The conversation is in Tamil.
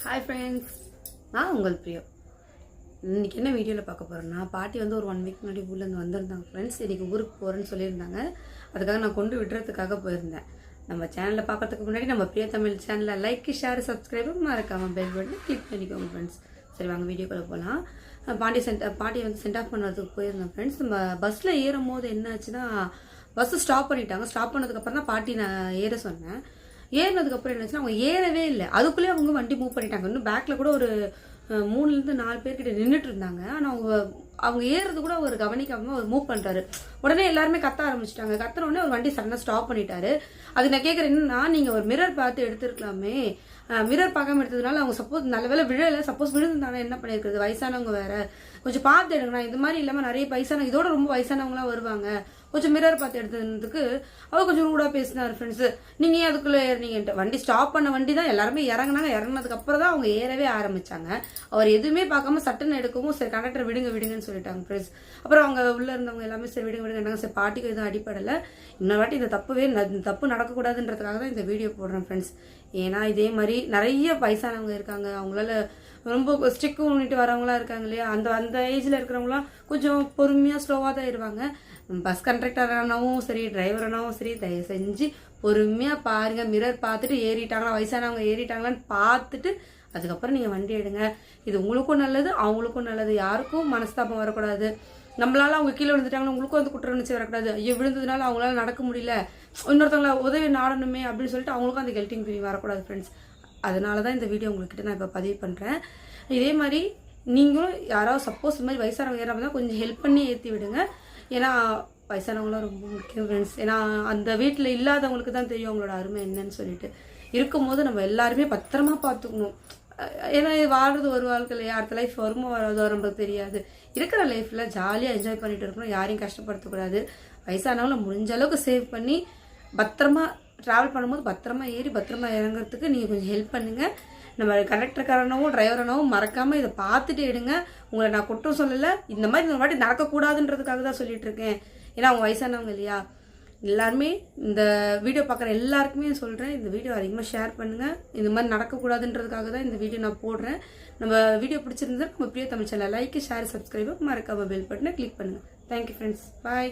ஹாய் ஃப்ரெண்ட்ஸ், நான் உங்கள் பிரியோ. இன்றைக்கி என்ன வீடியோவில் பார்க்க போகிறேன்னா, பாட்டி வந்து ஒரு 1 வீக் முன்னாடி ஊர்லேருந்து வந்திருந்தாங்க ஃப்ரெண்ட்ஸ். இன்றைக்கி ஊருக்கு போகிறேன்னு சொல்லியிருந்தாங்க. அதுக்காக நான் கொண்டு விடுறதுக்காக போயிருந்தேன். நம்ம சேனலில் பார்க்கறதுக்கு முன்னாடி நம்ம பிரியா தமிழ் சேனலில் லைக், ஷேர், சப்ஸ்கிரைபும் மறக்காமல் பெல் பட்டன் கிளிக் பண்ணிக்கோங்க ஃப்ரெண்ட்ஸ். சரி, வாங்க வீடியோக்குள்ளே போகலாம். பாட்டியை வந்து சென்ட் ஆஃப் பண்ணுறதுக்கு போயிருந்தேன் ஃப்ரெண்ட்ஸ். நம்ம பஸ்ஸில் ஏறும் போது என்ன ஆச்சுன்னா, பஸ்ஸு ஸ்டாப் பண்ணிட்டாங்க. ஸ்டாப் பண்ணதுக்கப்புறம் தான் பாட்டி நான் ஏற சொன்னேன். ஏறினதுக்கப்புறம் என்னாச்சுன்னா, அவங்க ஏறவே இல்லை. அதுக்குள்ளேயே அவங்க வண்டி மூவ் பண்ணிட்டாங்க. இன்னும் பேக்கில் கூட ஒரு 3லேருந்து 4 பேர்கிட்ட நின்றுட்டு இருந்தாங்க. ஆனால் அவங்க ஏறுறது கூட அவர் கவனிக்காமல் அவர் மூவ் பண்ணுறாரு. உடனே எல்லாருமே கத்த ஆரம்பிச்சிட்டாங்க. கத்துன உடனே ஒரு வண்டி சடனாக ஸ்டாப் பண்ணிட்டாரு. அது நான் கேட்குறேன், என்னன்னா நீங்கள் ஒரு மிரர் பார்த்து எடுத்துருக்கலாமே. மிரர் பார்க்காம எடுத்ததுனால அவங்க சப்போஸ் நல்ல வேலை விழலை. சப்போஸ் விழுந்தானே என்ன பண்ணியிருக்கிறது, வயசானவங்க வேற, கொஞ்சம் பார்த்து எடுங்கண்ணா. இது மாதிரி இல்லாமல் நிறைய வயசானவங்க, இதோட ரொம்ப வயசானவங்களாம் வருவாங்க, கொஞ்சம் மிரர் பார்த்து எடுத்ததுக்கு அவர் கொஞ்சம் ரூடாக பேசினார் ஃப்ரெண்ட்ஸு. நீங்கள் ஏன் அதுக்குள்ளே ஏறினீங்கன்ட்டு. வண்டி ஸ்டாப் பண்ண வண்டி தான் எல்லாருமே இறங்கினாங்க. இறங்கினதுக்கு அப்புறம் தான் அவங்க ஏறவே ஆரம்பிச்சாங்க. அவர் எதுவுமே பார்க்காம சட்டுன்னு எடுக்கவும், சரி கண்டக்டர் விடுங்கன்னு சொல்லிட்டாங்க ஃப்ரெண்ட்ஸ். அப்புறம் அவங்க உள்ளே இருந்தவங்க எல்லாமே சரி விடுங்க. சரி, பாட்டிக்கு எதுவும் அடிப்படலை. இன்னொரு வாட்டி இந்த தப்பு நடக்கக்கூடாதுன்றதுக்காக தான் இந்த வீடியோ போடுறேன் ஃப்ரெண்ட்ஸ். ஏன்னா இதே மாதிரி நிறைய வயசானவங்க இருக்காங்க. அவங்களால ரொம்ப ஸ்ட்ரிக் பண்ணிட்டு வரவங்களாம் இருக்காங்க இல்லையா. அந்த ஏஜில் இருக்கிறவங்களாம் கொஞ்சம் பொறுமையாக ஸ்லோவாக தான் இருவாங்க. பஸ் கண்டக்டரானாவும் சரி, டிரைவரானாவும் சரி, தயவு செஞ்சு பொறுமையாக பாருங்கள். மிரர் பார்த்துட்டு ஏறிட்டாங்களா, வயசானவங்க ஏறிட்டாங்களான்னு பார்த்துட்டு அதுக்கப்புறம் நீங்கள் வண்டி எடுங்க. இது உங்களுக்கும் நல்லது, அவங்களுக்கும் நல்லது. யாருக்கும் மனஸ்தாபம் வரக்கூடாது. நம்மளால அவங்க கீழே விழுந்துட்டாங்கன்னா உங்களுக்கும் வந்து குற்ற உணர்ச்சி வரக்கூடாது. ஐயோ, விழுந்ததுனால அவங்களால நடக்க முடியல, இன்னொருத்தவங்கள உதவி நாடணுமே அப்படின்னு சொல்லிட்டு அவங்களுக்கும் அந்த கெல்ட்டிங் ஃபீலிங் வரக்கூடாது ஃப்ரெண்ட்ஸ். அதனால தான் இந்த வீடியோ உங்கள்கிட்ட நான் இப்போ பதிவு பண்ணுறேன். இதே மாதிரி நீங்களும் யாராவது சப்போஸ் இந்த மாதிரி வயசானவங்க ஏறாமல் கொஞ்சம் ஹெல்ப் பண்ணி ஏற்றி விடுங்க. ஏன்னா வயசானவங்களாம் ரொம்ப முக்கியம் ஃப்ரெண்ட்ஸ். ஏன்னா அந்த வீட்டில் இல்லாதவங்களுக்கு தான் தெரியும் அவங்களோட அருமை என்னன்னு சொல்லிட்டு. இருக்கும்போது நம்ம எல்லாருமே பத்திரமா பார்த்துக்கணும். ஏன்னா இது வாழ்றது ஒரு வாழ்க்கை இல்லையா, அடுத்த லைஃப் வருமோ வராதோ நமக்கு தெரியாது. இருக்கிற லைஃப்பில் ஜாலியாக என்ஜாய் பண்ணிட்டு இருக்கணும். யாரையும் கஷ்டப்படுத்தக்கூடாது. வயசானவங்களை முடிஞ்ச அளவுக்கு சேவ் பண்ணி பத்திரமா ட்ராவல் பண்ணும்போது பத்திரமா ஏறி பத்திரமா இறங்குறதுக்கு நீங்கள் கொஞ்சம் ஹெல்ப் பண்ணுங்கள். நம்ம கண்டக்டர்காரனாவும் டிரைவரானாவும் மறக்காமல் இதை பார்த்துட்டு எடுங்க. உங்களை நான் குற்றம் சொல்லலை, இந்த மாதிரி இந்த வாட்டி நடக்கக்கூடாதுன்றதுக்காக தான் சொல்லிட்டு இருக்கேன். ஏன்னா அவங்க வயசானவங்க இல்லையா. எல்லாருமே இந்த வீடியோ பார்க்குற எல்லாருக்குமே சொல்கிறேன், இந்த வீடியோ அதிகமாக ஷேர் பண்ணுங்கள். இந்த மாதிரி நடக்கக்கூடாதுன்றதுக்காக தான் இந்த வீடியோ நான் போடுறேன். நம்ம வீடியோ பிடிச்சிருந்தா நம்ம Priya Tamil channel like, share, subscriber மறக்காம பெல் பட்டனை கிளிக் பண்ணுங்கள். தேங்க்யூ ஃப்ரெண்ட்ஸ், பாய்.